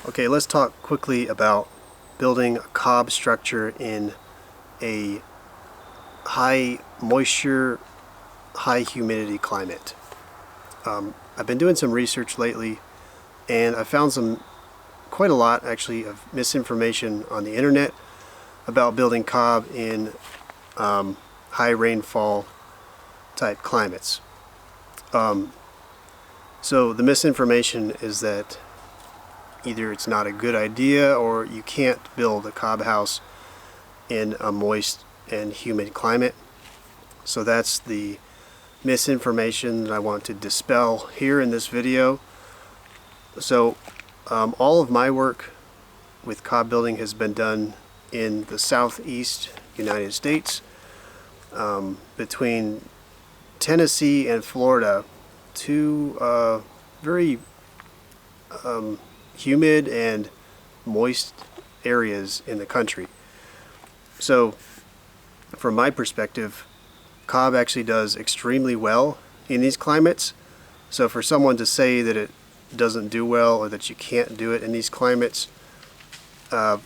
Okay, let's talk quickly about building a cob structure in a high moisture, high humidity climate. I've been doing some research lately, and I found quite a lot actually of misinformation on the internet about building cob in high rainfall type climates. So the misinformation is that either it's not a good idea or you can't build a cob house in a moist and humid climate. So that's the misinformation that I want to dispel here in this video. So all of my work with cob building has been done in the southeast United States, between Tennessee and Florida, two very humid and moist areas in the country. So from my perspective, cob actually does extremely well in these climates. So for someone to say that it doesn't do well or that you can't do it in these climates, that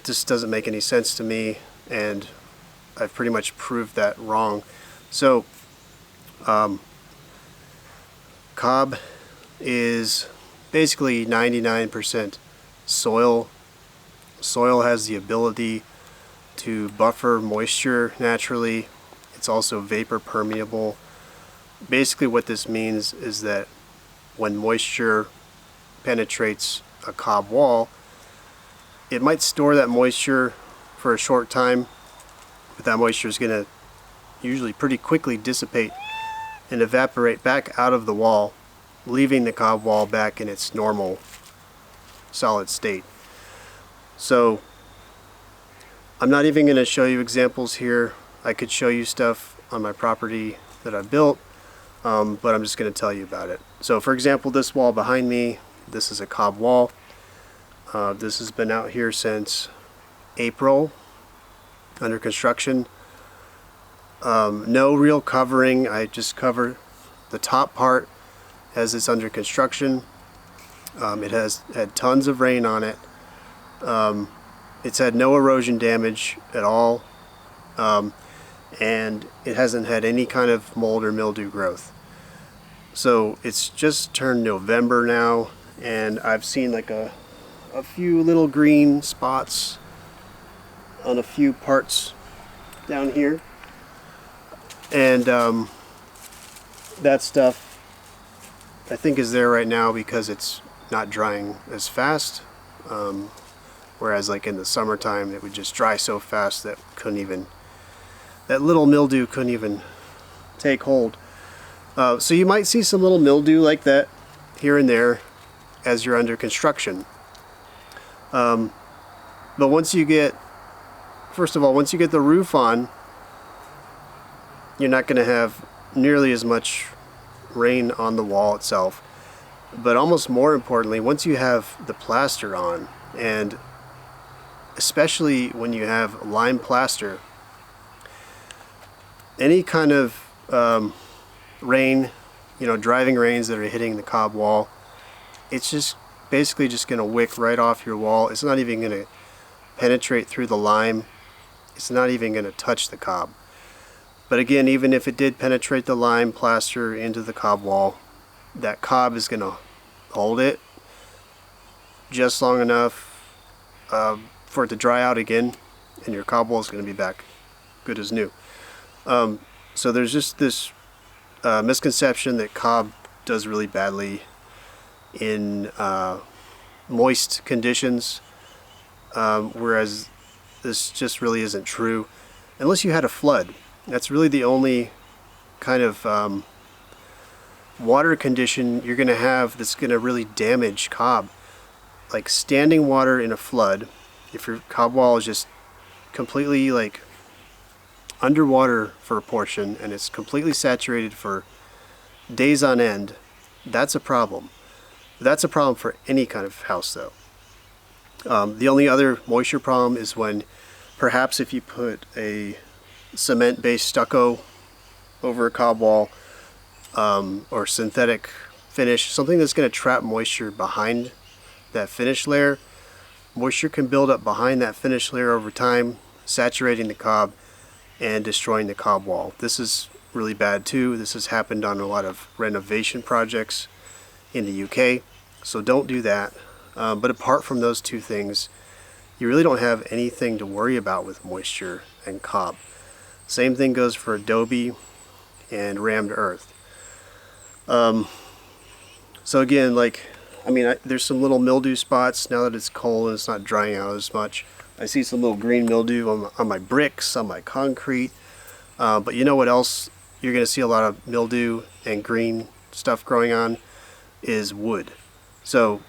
just doesn't make any sense to me, and I've pretty much proved that wrong. So cob is basically 99% soil. Soil has the ability to buffer moisture naturally. It's also vapor permeable. Basically what this means is that when moisture penetrates a cob wall, it might store that moisture for a short time, but that moisture is going to usually pretty quickly dissipate and evaporate back out of the wall, leaving the cob wall back in its normal solid state. So I'm not even going to show you examples here. I could show you stuff on my property that I've built, but I'm just going to tell you about it. So for example, this wall behind me, this is a cob wall. This has been out here since April, under construction. No real covering. I just cover the top part as it's under construction. It has had tons of rain on it. It's had no erosion damage at all, and it hasn't had any kind of mold or mildew growth. So it's just turned November now, and I've seen like a few little green spots on a few parts down here, and that stuff I think is there right now because it's not drying as fast, whereas like in the summertime it would just dry so fast that that little mildew couldn't even take hold. So you might see some little mildew like that here and there as you're under construction. But once you get the roof on, you're not going to have nearly as much rain on the wall itself. But almost more importantly, once you have the plaster on, and especially when you have lime plaster, any kind of rain, driving rains that are hitting the cob wall, it's just basically just going to wick right off your wall. It's not even going to penetrate through the lime. It's not even going to touch the cob. But again, even if it did penetrate the lime plaster into the cob wall, that cob is going to hold it just long enough for it to dry out again, and your cob wall is going to be back good as new. So there's just this misconception that cob does really badly in moist conditions, whereas this just really isn't true unless you had a flood. That's really the only kind of water condition you're going to have that's going to really damage cob. Like standing water in a flood, if your cob wall is just completely like underwater for a portion and it's completely saturated for days on end, that's a problem. That's a problem for any kind of house though. The only other moisture problem is when perhaps if you put a cement-based stucco over a cob wall, or synthetic finish, something that's going to trap moisture behind that finish layer, moisture can build up behind that finish layer over time, saturating the cob and destroying the cob wall. This is really bad too. This has happened on a lot of renovation projects in the UK, so don't do that. But apart from those two things, you really don't have anything to worry about with moisture and cob. Same thing goes for adobe and rammed earth. So again, there's some little mildew spots now that it's cold and it's not drying out as much. I see some little green mildew on my bricks, on my concrete. But you know what else you're going to see a lot of mildew and green stuff growing on is wood. So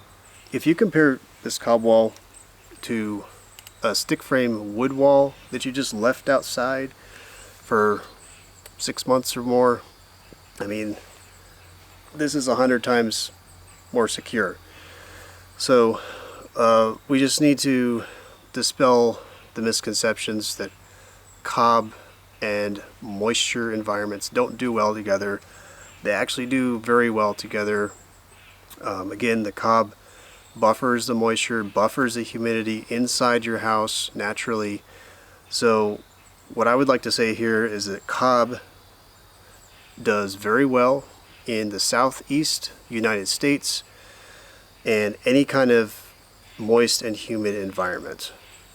if you compare this cob wall to a stick frame wood wall that you just left outside for 6 months or more, I mean, this is 100 times more secure. So we just need to dispel the misconceptions that cob and moisture environments don't do well together. They actually do very well together. Again, the cob buffers the moisture, buffers the humidity inside your house naturally. So what I would like to say here is that cob does very well in the southeast United States and any kind of moist and humid environment.